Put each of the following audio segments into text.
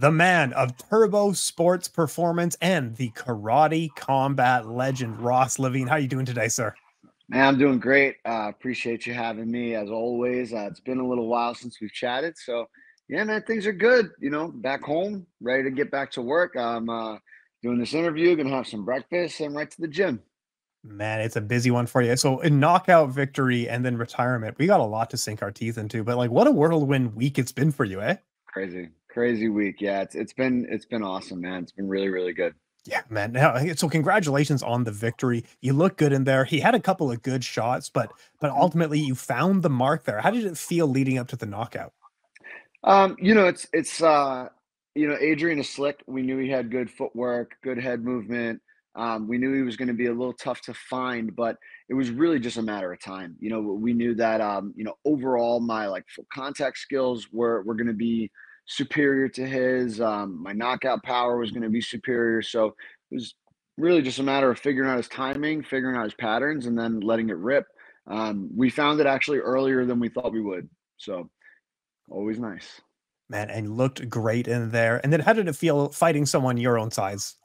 the man of turbo sports performance and the karate combat legend, Ross Levine. How are you doing today, sir? Man, I'm doing great. Appreciate you having me as always. It's been a little while since we've chatted. So, yeah, man, things are good. Back home, ready to get back to work. I'm doing this interview, gonna have some breakfast and right to the gym. Man, it's a busy one for you. So, a knockout victory and then retirement. We got a lot to sink our teeth into, but like, what a whirlwind week it's been for you, eh? Crazy, crazy week. Yeah, it's been awesome, man. It's been really, really good. Yeah, man. Now, so congratulations on the victory. You look good in there. He had a couple of good shots, but ultimately you found the mark there. How did it feel leading up to the knockout? Adrian is slick. We knew he had good footwork, good head movement. We knew he was going to be a little tough to find, but it was really just a matter of time. We knew that overall my like full contact skills were going to be superior to his. My knockout power was going to be superior. So it was really just a matter of figuring out his timing, figuring out his patterns, and then letting it rip. We found it actually earlier than we thought we would. So always nice. Man, and looked great in there. And then how did it feel fighting someone your own size?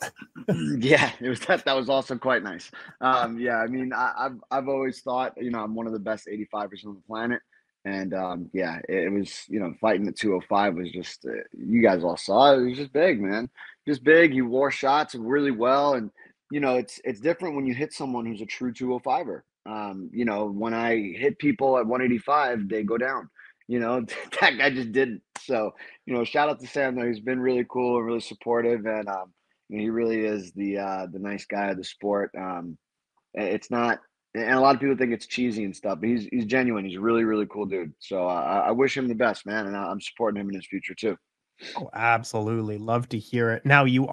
Yeah, it was that was also quite nice. Yeah, I mean, I've always thought, I'm one of the best 85ers on the planet. And yeah, it was, fighting at 205 was just you guys all saw it. It was just big, man. Just big. He wore shots really well. And it's different when you hit someone who's a true 205er. When I hit people at 185, they go down. That guy just didn't. So, shout out to Sam though. He's been really cool and really supportive, and he really is the nice guy of the sport. It's not, and a lot of people think it's cheesy and stuff, but he's genuine. He's a really really cool dude. So I wish him the best, man, and I'm supporting him in his future too. Oh, absolutely. Love to hear it. Now you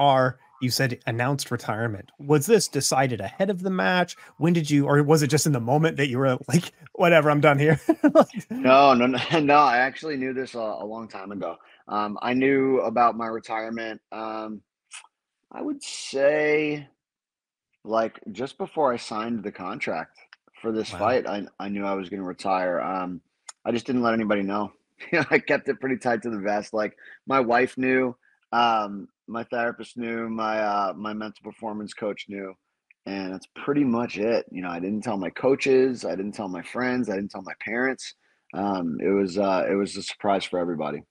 said announced retirement. Was this decided ahead of the match? When did you, or was it just in the moment that you were like, whatever, I'm done here? No, no, no, no. I actually knew this a long time ago. I knew about my retirement. I would say like just before I signed the contract for this Wow. fight, I knew I was going to retire. I just didn't let anybody know. I kept it pretty tight to the vest. Like my wife knew, my therapist knew, my mental performance coach knew, and that's pretty much it. I didn't tell my coaches, I didn't tell my friends, I didn't tell my parents. It was a surprise for everybody.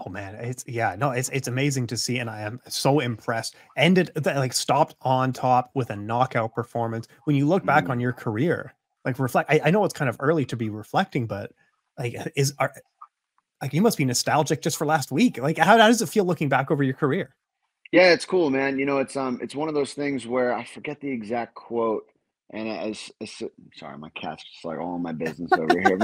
Oh man, it's yeah, no, it's amazing to see, and I am so impressed. Ended like stopped on top with a knockout performance. When you look back on Mhm. your career, like reflect, I know it's kind of early to be reflecting, but like like you must be nostalgic just for last week. Like how does it feel looking back over your career? Yeah, it's cool, man. It's one of those things where I forget the exact quote, and sorry, my cat's just like all in my business over here.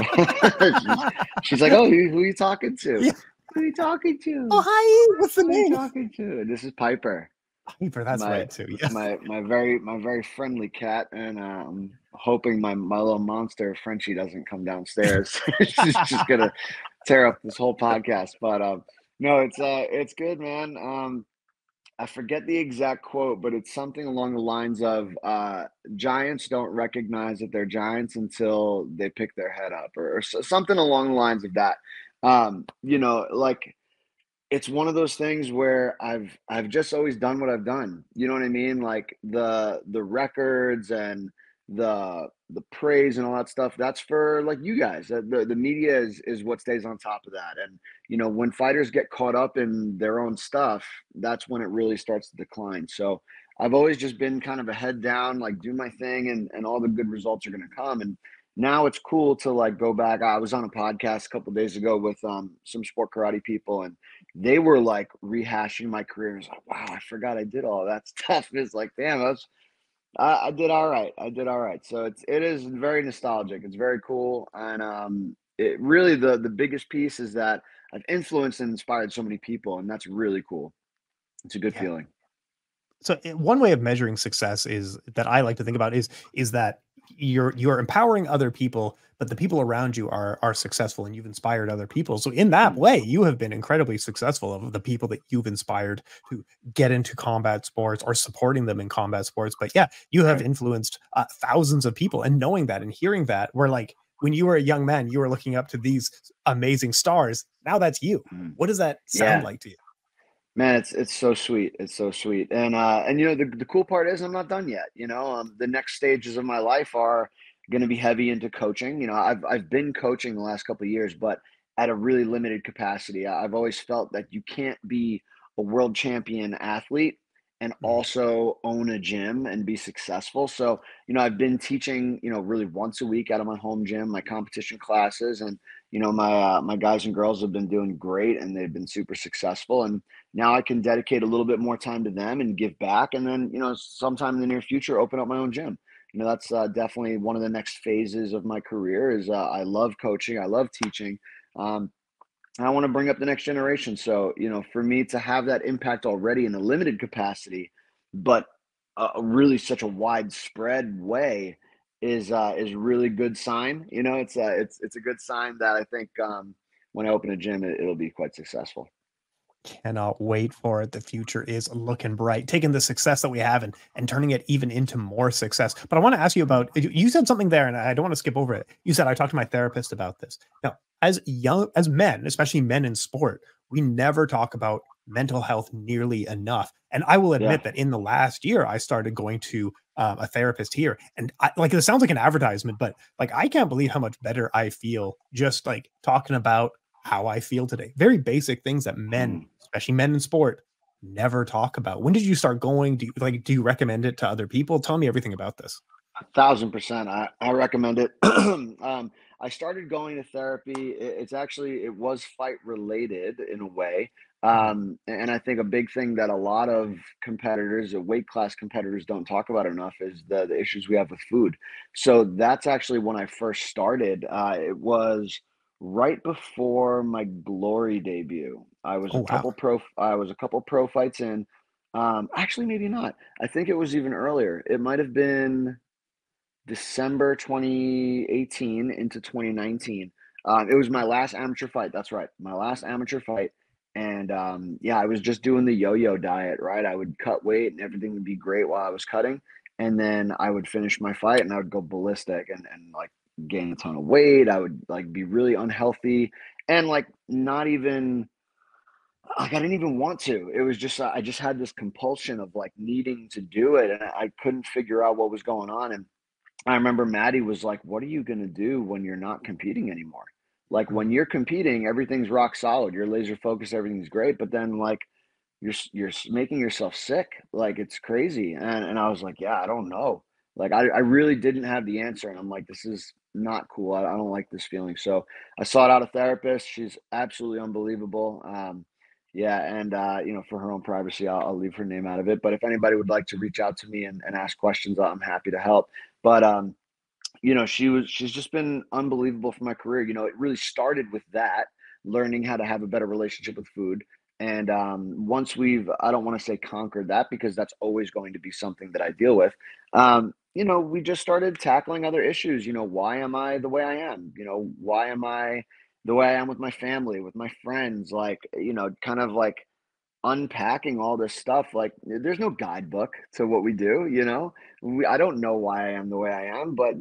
she's, she's like, "Oh, who are you talking to? Yeah. Who are you talking Oh to? hi, what's the Who are you name? talking to?" And this is Piper, Hyper, that's my right too. Yeah. my very friendly cat, and I'm hoping my little monster Frenchie doesn't come downstairs. She's just gonna tear up this whole podcast. But no, it's good, man. I forget the exact quote, but it's something along the lines of giants don't recognize that they're giants until they pick their head up, or something along the lines of that. Like it's one of those things where I've just always done what I've done. You know what I mean? Like the records and the praise and all that stuff. That's for like you guys. The media is what stays on top of that. And when fighters get caught up in their own stuff, that's when it really starts to decline. So I've always just been kind of a head down, like do my thing, and all the good results are going to come. And now it's cool to like go back. I was on a podcast a couple of days ago with some sport karate people, and they were like rehashing my career. It's like, wow, I forgot I did all that stuff. It's like, damn, I did all right. I did all right. So it is very nostalgic. It's very cool, and it really the biggest piece is that I've influenced and inspired so many people, and that's really cool. It's a good Yeah. feeling. So one way of measuring success is that I like to think about is that you're empowering other people, but the people around you are successful and you've inspired other people. So in that Mm, way, you have been incredibly successful of the people that you've inspired to get into combat sports or supporting them in combat sports. But yeah, you have right. influenced thousands of people, and knowing that and hearing that, we're like when you were a young man, you were looking up to these amazing stars. Now that's you. Mm. What does that sound Yeah. like to you? Man, it's so sweet. It's so sweet. And the cool part is I'm not done yet. The next stages of my life are going to be heavy into coaching. I've been coaching the last couple of years, but at a really limited capacity. I've always felt that you can't be a world champion athlete and Mhm. also own a gym and be successful. So, I've been teaching, really once a week out of my home gym, my competition classes, and my guys and girls have been doing great and they've been super successful. And now I can dedicate a little bit more time to them and give back. And then, sometime in the near future, open up my own gym. That's definitely one of the next phases of my career is I love coaching. I love teaching. Um, and I want to bring up the next generation. So, for me to have that impact already in a limited capacity, but really such a widespread way is really good sign. It's a good sign that I think when I open a gym, it'll be quite successful. Cannot wait for it. The future is looking bright. Taking the success that we have and turning it even into more success. But I want to ask you about you said something there, and I don't want to skip over it. You said I talked to my therapist about this. Now, as men, especially men in sport, we never talk about mental health nearly enough. And I will Yeah. admit that in the last year, I started going to a therapist here, and like it sounds like an advertisement, but like I can't believe how much better I feel just like talking about how I feel today. Very basic things that men, Mhm. especially men in sport, never talk about. When did you start going? Do you recommend it to other people? Tell me everything about this. 1,000%. I recommend it. I started going to therapy. It was fight related in a way. Mhm. And I think a big thing that a lot of competitors, weight class competitors, don't talk about enough is the issues we have with food. So that's actually when I first started. It was right before my Glory debut. Oh, wow. I was a couple pro fights in. Actually, maybe not. I think it was even earlier. It might have been December 2018 into 2019. It was my last amateur fight. That's right, my last amateur fight. And yeah, I was just doing the yo-yo diet, right? I would cut weight and everything would be great while I was cutting, and then I would finish my fight and I would go ballistic and like gain a ton of weight. I would like be really unhealthy and like not even like I didn't even want to. It was just I just had this compulsion of like needing to do it, and I couldn't figure out what was going on. And I remember Maddie was like, "What are you gonna do when you're not competing anymore? Like when Mhm. you're competing, everything's rock solid. You're laser focused, everything's great. But then like making yourself sick. Like it's crazy." And I was like, "Yeah, I don't know. Like I really didn't have the answer. And I'm like, this is not cool. I don't like this feeling." So I sought out a therapist. She's absolutely unbelievable. Yeah, and for her own privacy, I'll leave her name out of it. But if anybody would like to reach out to me and ask questions, I'm happy to help. But she's just been unbelievable for my career. It really started with that, learning how to have a better relationship with food. And once I don't want to say conquered that because that's always going to be something that I deal with. We just started tackling other issues. Why am I the way I am? Why am I the way I am with my family, with my friends? Like, kind of like unpacking all this stuff. Like there's no guidebook to what we do. I don't know why I am the way I am, but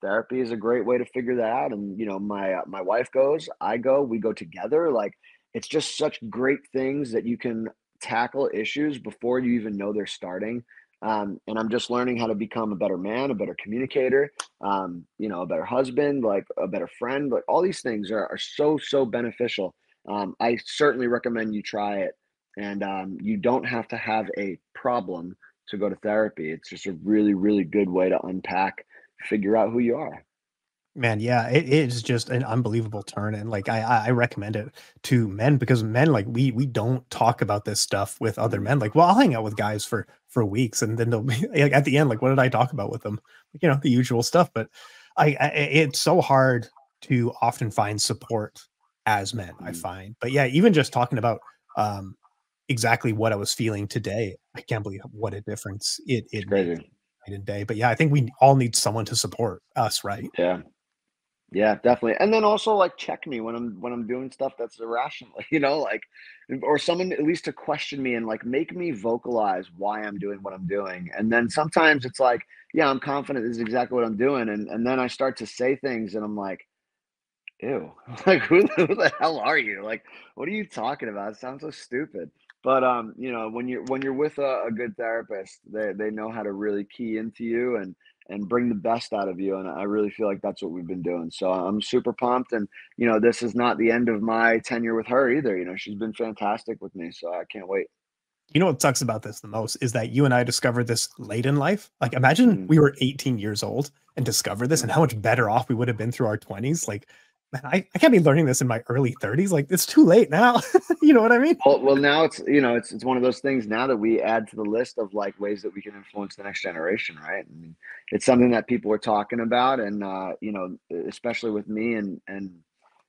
therapy is a great way to figure that out. And my wife goes, I go, we go together. Like it's just such great things that you can tackle issues before you even know they're starting. And I'm just learning how to become a better man, a better communicator, a better husband, like a better friend. Like all these things are so beneficial. I certainly recommend you try it. And you don't have to have a problem to go to therapy. It's just a really, really good way to unpack, figure out who you are. Man, yeah, it is just an unbelievable turn, and like I recommend it to men because men like we don't talk about this stuff with other Mm, men. Like, well, I'll hang out with guys for weeks, and then they'll be like at the end, like, what did I talk about with them? The usual stuff. But it's so hard to often find support as men. I mm. find, but yeah, even just talking about um exactly what I was feeling today, I can't believe what a difference It's it makes crazy. night and day. But yeah, I think we all need someone to support us, right? Yeah. Yeah, definitely. And then also like check me when I'm doing stuff that's irrational, like or someone at least to question me and like make me vocalize why I'm doing what I'm doing. And then sometimes it's like, yeah, I'm confident this is exactly what I'm doing. And then I start to say things and I'm like, Ew. Like, who the hell are you? Like, what are you talking about? It sounds so stupid. But you know, when you're with a good therapist, they know how to really key into you and bring the best out of you. And I really feel like that's what we've been doing. So I'm super pumped. And you know, this is not the end of my tenure with her either. You know, she's been fantastic with me. So I can't wait. You know what sucks about this the most is that you and I discovered this late in life. Like, imagine Mhm. we were 18 years old and discovered this, Yeah. and how much better off we would have been through our 20s. Like, man, I can't be learning this in my early 30s. Like, it's too late now. You know what I mean? Well, now it's, you know, it's one of those things now that we add to the list of like ways that we can influence the next generation, right? I mean, it's something that people are talking about, and you know, especially with me and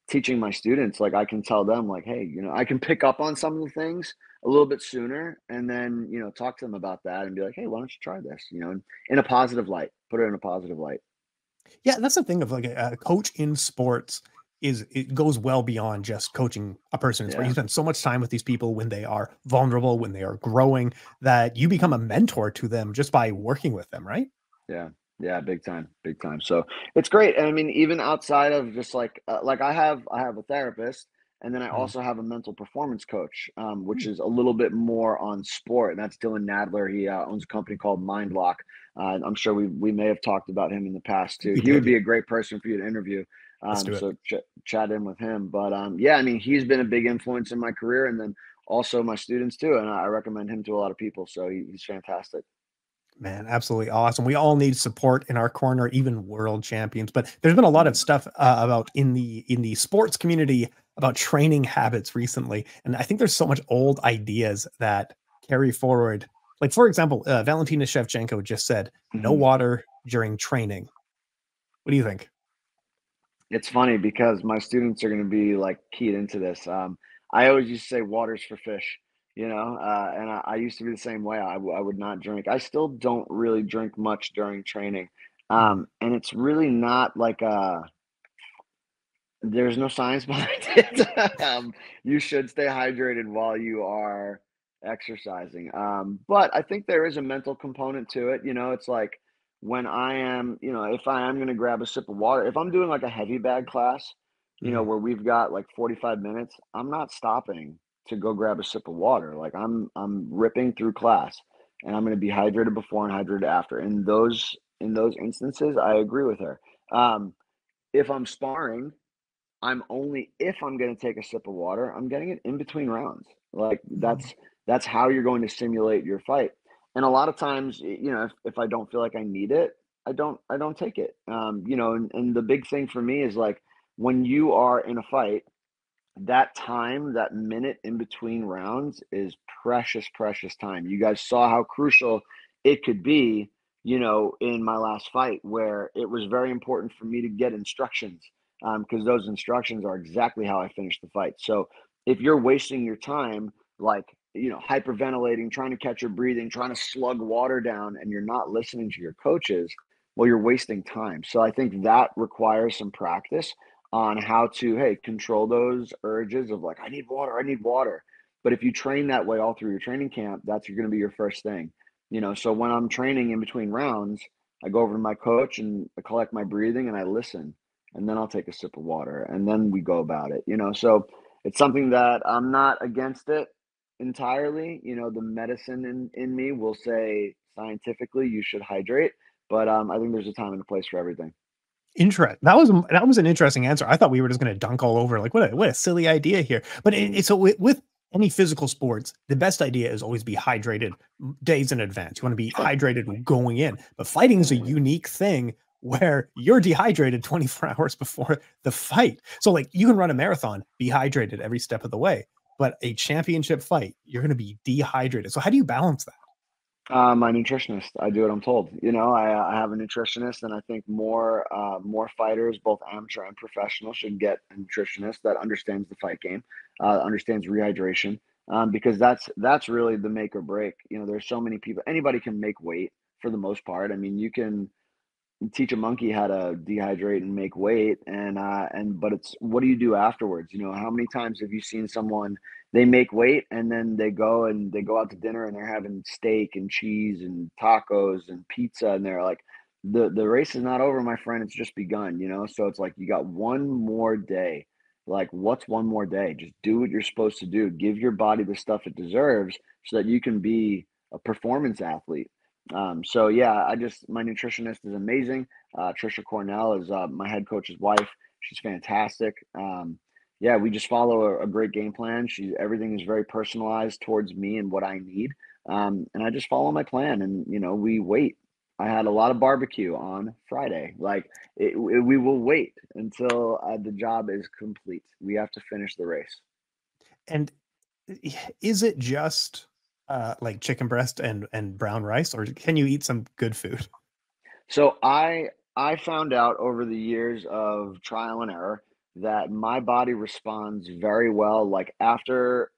teaching my students, like I can tell them, like, hey, you know, I can pick up on some of the things a little bit sooner, and then you know, talk to them about that and be like, hey, why don't you try this? You know, in a positive light, put it in a positive light. Yeah, that's the thing of like a coach in sports is it goes well beyond just coaching a person in sport. You Yeah. spend so much time with these people when they are vulnerable, when they are growing, that you become a mentor to them just by working with them, right? Yeah. Yeah, big time, big time. So it's great. And I mean, even outside of just like I have a therapist, and then I Mm, also have a mental performance coach, which is a little bit more on sport. And that's Dylan Nadler. He owns a company called Mind Lock. I'm sure we may have talked about him in the past too. we He would did, yeah. be a great person for you to interview. Let's do it. So chat in with him. But yeah, I mean, he's been a big influence in my career, and then also my students too. And I recommend him to a lot of people. So he's fantastic. Man, absolutely awesome. We all need support in our corner, even world champions. But there's been a lot of stuff about in the sports community about training habits recently, and I think there's so much old ideas that carry forward. Like for example, Valentina Shevchenko just said, "No Mhm. water during training." What do you think? It's funny because my students are going to be like keyed into this. I always used to say water's for fish, you know, and I used to be the same way. I would not drink. I still don't really drink much during training. Mm, And it's really not like there's no science behind it. You should stay hydrated while you are exercising. But I think there is a mental component to it. You know, it's like when I am, you know, if I am going to grab a sip of water, if I'm doing like a heavy bag class, you know, mm, where we've got like 45 minutes, I'm not stopping to go grab a sip of water. Like I'm ripping through class, and I'm going to be hydrated before and hydrated after. In those instances, I agree with her. If I'm sparring, I'm only if I'm gonna take a sip of water, I'm getting it in between rounds. Like, mm, that's how you're going to simulate your fight. And a lot of times, you know, if I don't feel like I need it, I don't take it. You know, and the big thing for me is like when you are in a fight, that time, that minute in between rounds is precious, precious time. You guys saw how crucial it could be, you know, in my last fight, where it was very important for me to get instructions, because those instructions are exactly how I finished the fight. So if you're wasting your time, like, you know, hyperventilating, trying to catch your breathing, trying to slug water down, and you're not listening to your coaches, well, you're wasting time. So I think that requires some practice on how to, hey, control those urges of like, I need water, I need water. But if you train that way all through your training camp, that's going to be your first thing. You know, so when I'm training in between rounds, I go over to my coach and I collect my breathing and I listen. And then I'll take a sip of water and then we go about it, you know. So it's something that I'm not against it entirely. You know, the medicine in me will say scientifically you should hydrate, but I think there's a time and a place for everything. that was an interesting answer. I thought we were just going to dunk all over. Like, what a silly idea here. But so with any physical sports, the best idea is always be hydrated days in advance. You want to be Sure. hydrated going in. But fighting is a unique thing where you're dehydrated 24 hours before the fight. So like you can run a marathon, be hydrated every step of the way. But a championship fight, you're going to be dehydrated. So how do you balance that? My nutritionist. I do what I'm told. You know, I have a nutritionist, and I think more fighters, both amateur and professional, should get a nutritionist that understands the fight game, understands rehydration, because that's really the make or break. You know, there's so many people. Anybody can make weight for the most part. I mean, you can teach a monkey how to dehydrate and make weight, and but it's what do you do afterwards? You know, how many times have you seen someone, they make weight and then they go out to dinner and they're having steak and cheese and tacos and pizza, and they're like, the race is not over, my friend. It's just begun, you know? So it's like you got one more day. Like, what's one more day? Just do what you're supposed to do. Give your body the stuff it deserves so that you can be a performance athlete. So yeah, my nutritionist is amazing. Trisha Cornell is my head coach's wife. She's fantastic. Yeah, we just follow a great game plan. Everything is very personalized towards me and what I need. And I just follow my plan, and we wait. I had a lot of barbecue on Friday. Like we will wait until the job is complete. We have to finish the race. And is it just like chicken breast and brown rice, or can you eat some good food? So I found out over the years of trial and error that my body responds very well. Like after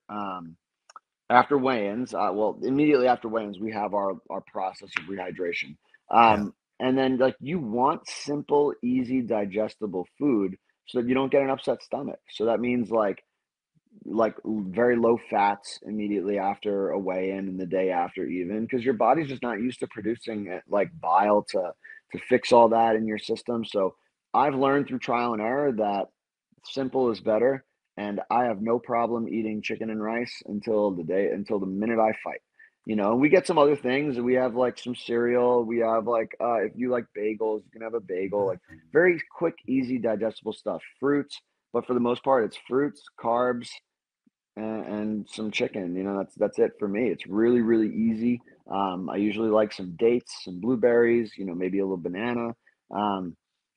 weigh-ins, well, immediately after weigh-ins, we have our process of rehydration. Yeah. And then like you want simple, easy, digestible food so that you don't get an upset stomach. So that means like very low fats immediately after a weigh-in and the day after even because your body's just not used to producing like bile to fix all that in your system. So I've learned through trial and error that simple is better, and I have no problem eating chicken and rice until the minute I fight. And we get some other things. We have like some cereal. We have like if you like bagels, you can have a bagel. Like very quick, easy, digestible stuff. Fruits, but for the most part, it's fruits, carbs, and some chicken. That's it for me. It's really, really easy. I usually like some dates, some blueberries, maybe a little banana.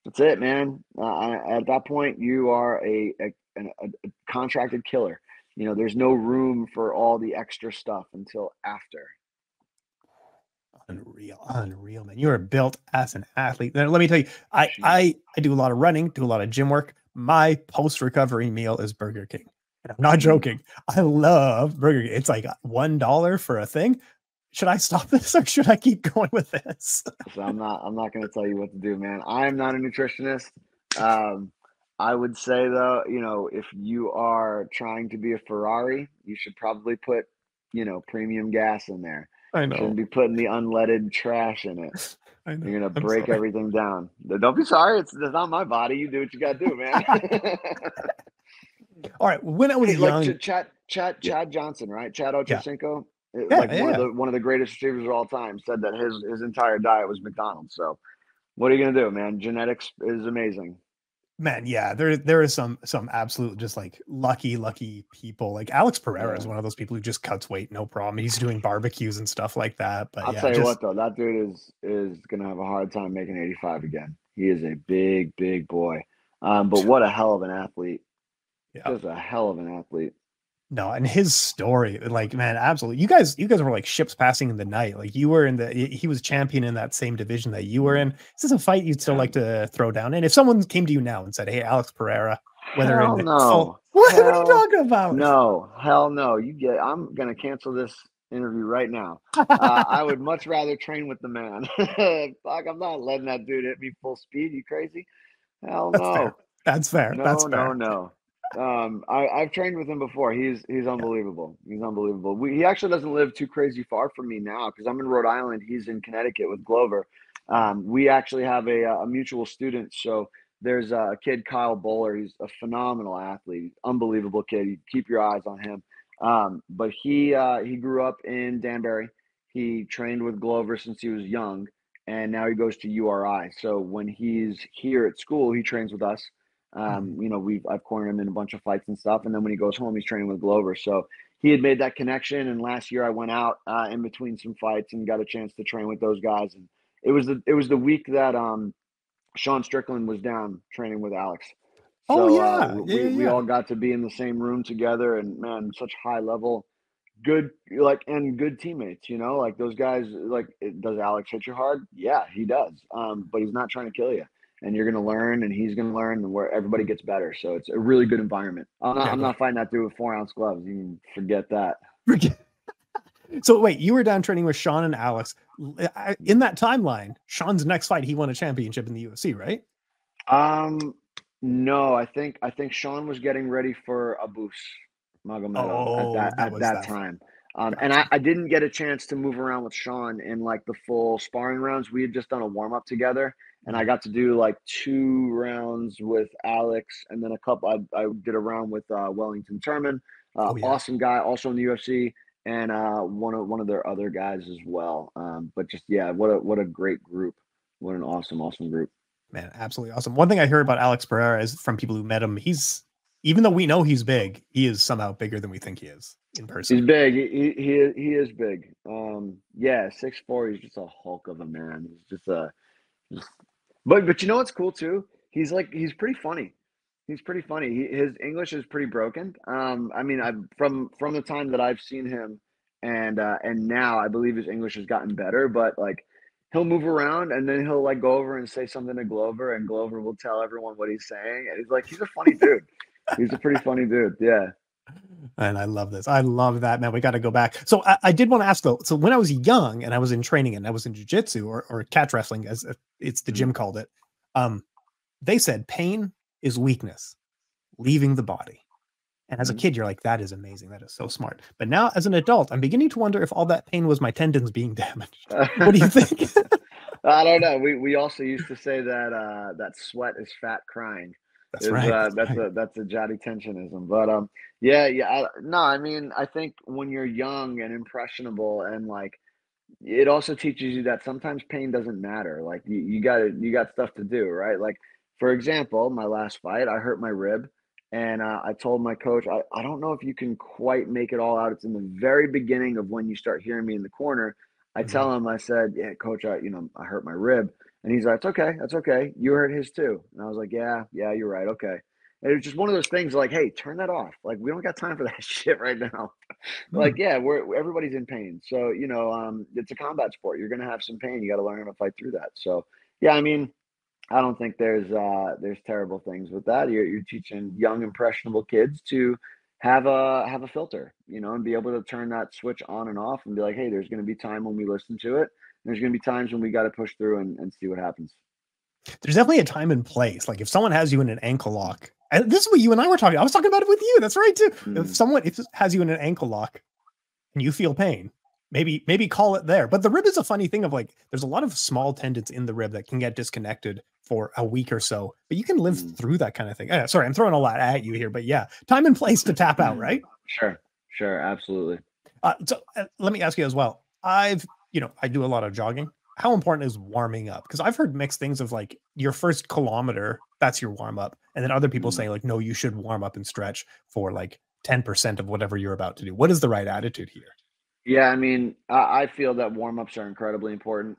That's it, man. At that point, you are a contracted killer. There's no room for all the extra stuff until after. Unreal, unreal, man. You are built as an athlete. Now, let me tell you, I, Jeez. I I do a lot of running, do a lot of gym work. My post-recovery meal is Burger King. And I'm not Mm. joking. I love Burger King. It's like $1 for a thing. Should I stop this or should I keep going with this? So I'm not going to tell you what to do, man. I am not a nutritionist. Um, I would say though, if you are trying to be a Ferrari, you should probably put, premium gas in there. I You shouldn't know. be putting the unleaded trash in it. I You're know. gonna I'm break sorry. everything down. Don't be sorry. It's not my body. You do what you gotta do, man. All right. When I was Hey, like young, yeah, Chad Johnson, right? Chad yeah, Ochocinco, yeah, like yeah, yeah. one of the greatest receivers of all time, said that his entire diet was McDonald's. So what are you gonna do, man? Genetics is amazing. Man, yeah, there is some absolute just like lucky people. Like Alex Pereira is Yeah. one of those people who just cuts weight, no problem. He's doing barbecues and stuff like that. But I'll yeah, tell you just what though, that dude is gonna have a hard time making 85 again. He is a big boy. But what a hell of an athlete. yeah. Just a hell of an athlete. No, and his story, like man, absolutely. You guys were like ships passing in the night. Like you were in he was champion in that same division that you were in. Is this a fight you'd still Yeah. like to throw down? And if someone came to you now and said, "Hey, Alex Pereira," whether Hell in full, no. what are you talking about? Hell no. I'm gonna cancel this interview right now. I would much rather train with the man. Fuck, I'm not letting that dude hit me full speed. You crazy? Hell That's fair. no. That's fair. That's No, no, fair. no. I've trained with him before. He's Yeah. unbelievable. He's unbelievable. He actually doesn't live too crazy far from me now because I'm in Rhode Island. He's in Connecticut with Glover. We actually have a mutual student. So there's a kid, Kyle Bowler. He's a phenomenal athlete, unbelievable kid. You keep your eyes on him. But he grew up in Danbury. He trained with Glover since he was young, and now he goes to URI. So when he's here at school, he trains with us. Mhm. I've cornered him in a bunch of fights and stuff, and then when he goes home, he's training with Glover. So he had made that connection. And last year, I went out in between some fights and got a chance to train with those guys. And it was the week that Sean Strickland was down training with Alex. Oh So yeah, yeah, yeah, we yeah. all got to be in the same room together, and man, such high level, good and good teammates. Like those guys. Like, does Alex hit you hard? Yeah, he does. But he's not trying to kill you, and you're gonna learn, and he's gonna learn, and where everybody gets better. So it's a really good environment. I'm not Yeah, I'm go not fighting that dude with 4-ounce gloves. You can forget that. ahead. So wait, you were down training with Sean and Alex. In that timeline, Sean's next fight, he won a championship in the UFC, right? Um, no, I think Sean was getting ready for Abus Magomedov at Oh, that that at was that that fight. time. And Gotcha. I didn't get a chance to move around with Sean in like the full sparring rounds. We had just done a warm up together, and I Mhm. got to do like 2 rounds with Alex, and then a couple. I did a round with Wellington Turman, Oh yeah. awesome guy, also in the UFC, and one of their other guys as well. But just yeah, what a great group! What an awesome group. Man, absolutely awesome. One thing I hear about Alex Pereira is from people who met him, he's even though we know he's big, he is somehow bigger than we think he is in He's person. big. He is big. Yeah, 6'4". He's just a hulk of a man. He's just but you know what's cool too? He's pretty funny. He's pretty funny. His English is pretty broken. I mean, I from the time that I've seen him and now I believe his English has gotten better, but like he'll move around and then he'll like go over and say something to Glover and Glover will tell everyone what he's saying. And he's a funny dude. He's a pretty funny dude. Yeah. And I love this. I love that, man. We got to go back. So I did want to ask though. So when I was young and I was in training and I was in jujitsu or catch wrestling, as it's the Mm, gym called it, um, they said pain is weakness, leaving the body. And as a mhm. kid, you're like, that is amazing. That is so smart. But now as an adult, I'm beginning to wonder if all that pain was my tendons being damaged. What do you think? I don't know. We also used to say that that sweat is fat crying. That's Is right. That's right. that's a Johnny tensionism. But yeah. No, I mean, I think when you're young and impressionable and like it also teaches you that sometimes pain doesn't matter. Like you got stuff to do, right? Like for example, my last fight, I hurt my rib, and I told my coach, I don't know if you can quite make it all out. It's in the very beginning of when you start hearing me in the corner. I Mhm. tell him, I said, yeah, coach, I hurt my rib, and he's like, it's okay, that's okay. You hurt his too, and I was like, yeah, you're right, okay. And it was just one of those things like, hey, turn that off. Like we don't got time for that shit right now. Like, Hmm. yeah, everybody's in pain. So, it's a combat sport. You're gonna have some pain. You got to learn how to fight through that. So, yeah, I mean, I don't think there's terrible things with that. You're teaching young impressionable kids to have a filter, and be able to turn that switch on and off and be like, hey, there's gonna be time when we listen to it. There's gonna be times when we got to push through and see what happens. There's definitely a time and place. Like if someone has you in an ankle lock, and this is what you and I were talking. I was talking about it with you. That's right too. Mm, If it has you in an ankle lock and you feel pain, maybe call it there. But the rib is a funny thing of like there's a lot of small tendons in the rib that can get disconnected for a week or so, but you can live mm. through that kind of thing. Sorry, I'm throwing a lot at you here, but yeah, time and place to tap out, right? Sure, sure, absolutely. Let me ask you as well. I do a lot of jogging. How important is warming up? Because I've heard mixed things of like your first kilometer, that's your warm up. And then other people Mm. saying, like, no, you should warm up and stretch for like 10% of whatever you're about to do. What is the right attitude here? Yeah, I mean, I feel that warm-ups are incredibly important.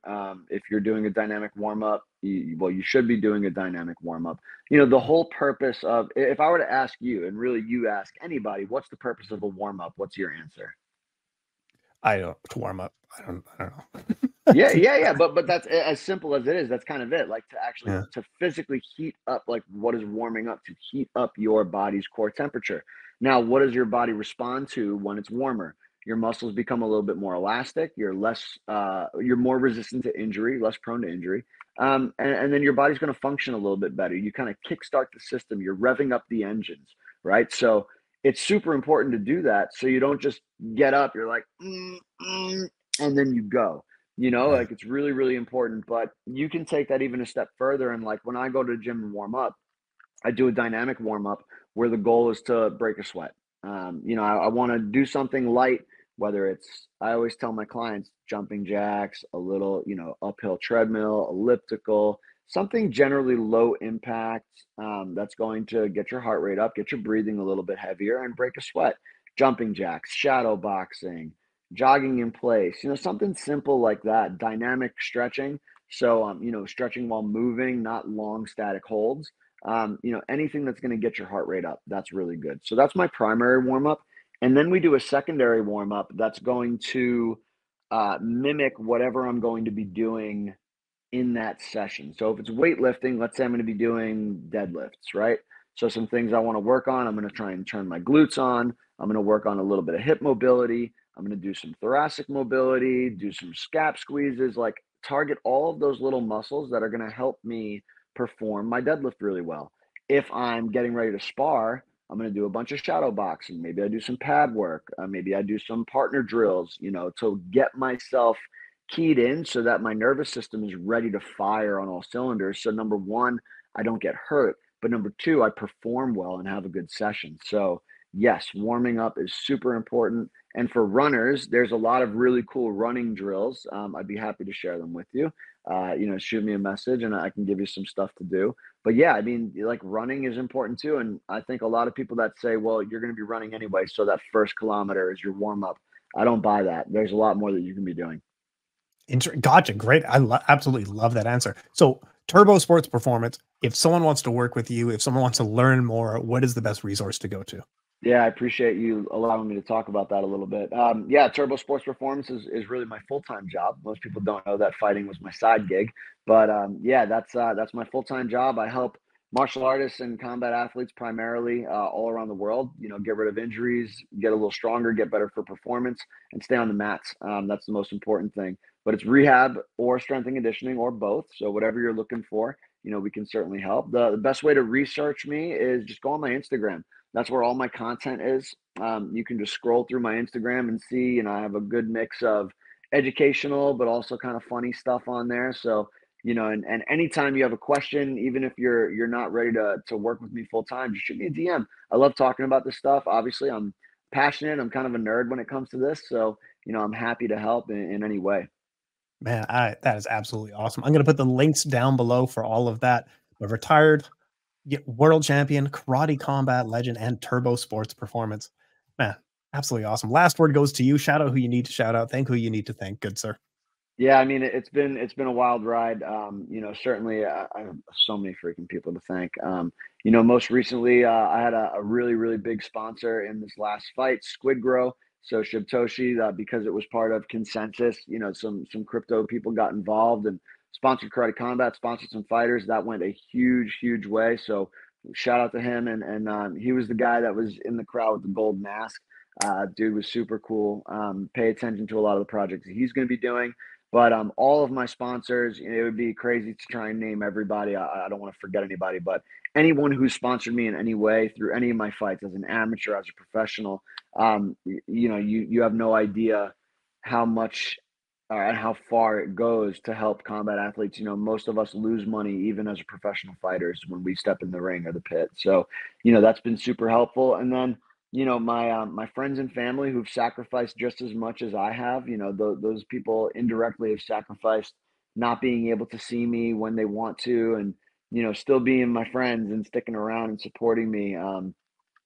If you're doing a dynamic warm-up, well, you should be doing a dynamic warm-up. The whole purpose of, if I were to ask you, and really you ask anybody, what's the purpose of a warm-up? What's your answer? I don't to warm up. I don't Yeah, know. yeah, yeah. But that's as simple as it is. That's kind of it. Like to actually Yeah. to physically heat up, like what is warming up to heat up your body's core temperature. Now, what does your body respond to when it's warmer? Your muscles become a little bit more elastic. You're more resistant to injury, less prone to injury. And then your body's going to function a little bit better. You kind of kickstart the system. You're revving up the engines, right? So it's super important to do that. So you don't just get up. You're like, and then you go. Right. Like it's really, really important. But you can take that even a step further. And like when I go to the gym and warm up, I do a dynamic warm up where the goal is to break a sweat. I want to do something light, whether it's, I always tell my clients, jumping jacks, a little, uphill treadmill, elliptical, something generally low impact that's going to get your heart rate up, get your breathing a little bit heavier, and break a sweat. Jumping jacks, shadow boxing, jogging in place, something simple like that, dynamic stretching. So, stretching while moving, not long static holds. Anything that's going to get your heart rate up, that's really good. So that's my primary warm up. And then we do a secondary warm up that's going to mimic whatever I'm going to be doing in that session. So if it's weightlifting, let's say I'm going to be doing deadlifts, right? So some things I want to work on, I'm going to try and turn my glutes on. I'm going to work on a little bit of hip mobility. I'm going to do some thoracic mobility, do some scap squeezes, like target all of those little muscles that are going to help me perform my deadlift really well. If I'm getting ready to spar, I'm going to do a bunch of shadow boxing. Maybe I do some pad work. Maybe I do some partner drills, to get myself keyed in so that my nervous system is ready to fire on all cylinders. So, number one, I don't get hurt. But number two, I perform well and have a good session. So, yes, warming up is super important. And for runners, there's a lot of really cool running drills. I'd be happy to share them with you. Shoot me a message and I can give you some stuff to do. But yeah, I mean, like running is important too. And I think a lot of people that say, well, you're going to be running anyway. So that first kilometer is your warm up. I don't buy that. There's a lot more that you can be doing. Gotcha. Great. I absolutely love that answer. So, Turbo Sports Performance, if someone wants to work with you, if someone wants to learn more, what is the best resource to go to? Yeah, I appreciate you allowing me to talk about that a little bit. Yeah, Turbo Sports Performance is really my full time job. Most people don't know that fighting was my side gig, but yeah, that's my full time job. I help martial artists and combat athletes primarily all around the world. Get rid of injuries, get a little stronger, get better for performance, and stay on the mats. That's the most important thing. But it's rehab or strength and conditioning or both. So whatever you're looking for, we can certainly help. The best way to research me is just go on my Instagram. That's where all my content is. You can just scroll through my Instagram and see, I have a good mix of educational, but also kind of funny stuff on there. So, and anytime you have a question, even if you're not ready to work with me full time, just shoot me a DM. I love talking about this stuff. Obviously, I'm passionate. I'm kind of a nerd when it comes to this. So, I'm happy to help in any way. Man, that is absolutely awesome. I'm going to put the links down below for all of that. A retired world champion, karate combat legend, and turbo sports performance. Man, absolutely awesome. Last word goes to you. Shout out who you need to shout out. Thank who you need to thank. Good sir. Yeah, I mean, it's been a wild ride. Certainly, I have so many freaking people to thank. Most recently, I had a really really big sponsor in this last fight, Squid Grow. So Shibtoshi, because it was part of Consensus, some crypto people got involved and sponsored Karate Combat, sponsored some fighters. That went a huge way. So shout out to him, and he was the guy that was in the crowd with the gold mask. Dude was super cool. Pay attention to a lot of the projects he's going to be doing. But all of my sponsors, it would be crazy to try and name everybody. I don't want to forget anybody, but anyone who sponsored me in any way through any of my fights, as an amateur, as a professional, you have no idea how much and how far it goes to help combat athletes. Most of us lose money even as professional fighters when we step in the ring or the pit. So, that's been super helpful. And then my friends and family who've sacrificed just as much as I have. Those people indirectly have sacrificed not being able to see me when they want to, and still being my friends and sticking around and supporting me.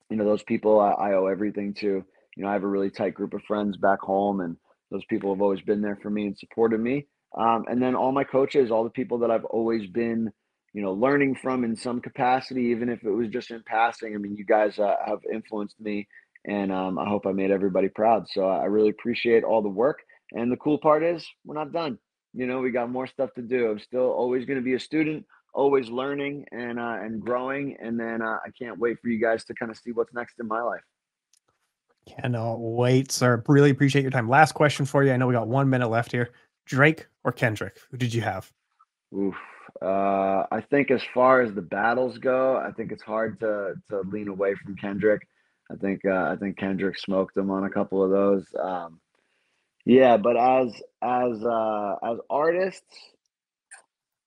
Those people I owe everything to. I have a really tight group of friends back home, and those people have always been there for me and supported me. And then all my coaches, all the people that I've always been, learning from in some capacity, even if it was just in passing. I mean, you guys have influenced me, and I hope I made everybody proud. So I really appreciate all the work. And the cool part is, we're not done. We got more stuff to do. I'm still always going to be a student, always learning and growing. And then I can't wait for you guys to kind of see what's next in my life. Cannot wait, sir. Really appreciate your time. Last question for you. I know we got 1 minute left here. Drake or Kendrick? Who did you have? Oof. I think as far as the battles go, I think it's hard to lean away from Kendrick. I think Kendrick smoked him on a couple of those. Yeah, but as artists,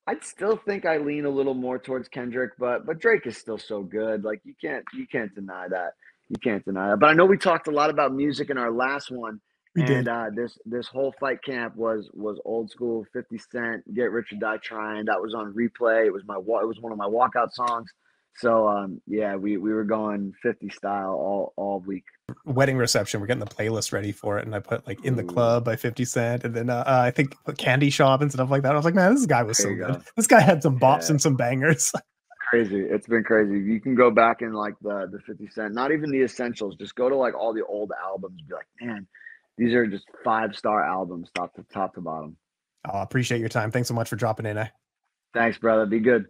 I'd still think I lean a little more towards Kendrick, but Drake is still so good. Like you can't deny that. You can't deny that. But I know we talked a lot about music in our last one, We and did. this whole fight camp was old school 50 Cent, Get Rich or Die Trying. That was on replay. It was one of my walkout songs. So yeah, we were going 50 style all week. Wedding reception. We're getting the playlist ready for it, and I put like "In the Ooh, Club" by 50 Cent, and then I think put "Candy Shop" and stuff like that. I was like, man, this guy was there so you good. go. This guy had some bops Yeah. and some bangers. Crazy. It's been crazy. You can go back and like the 50 Cent, not even the essentials, just go to like all the old albums and be like, man, these are just 5-star albums, top to bottom. I appreciate your time. Thanks so much for dropping in. Thanks, brother. Be good.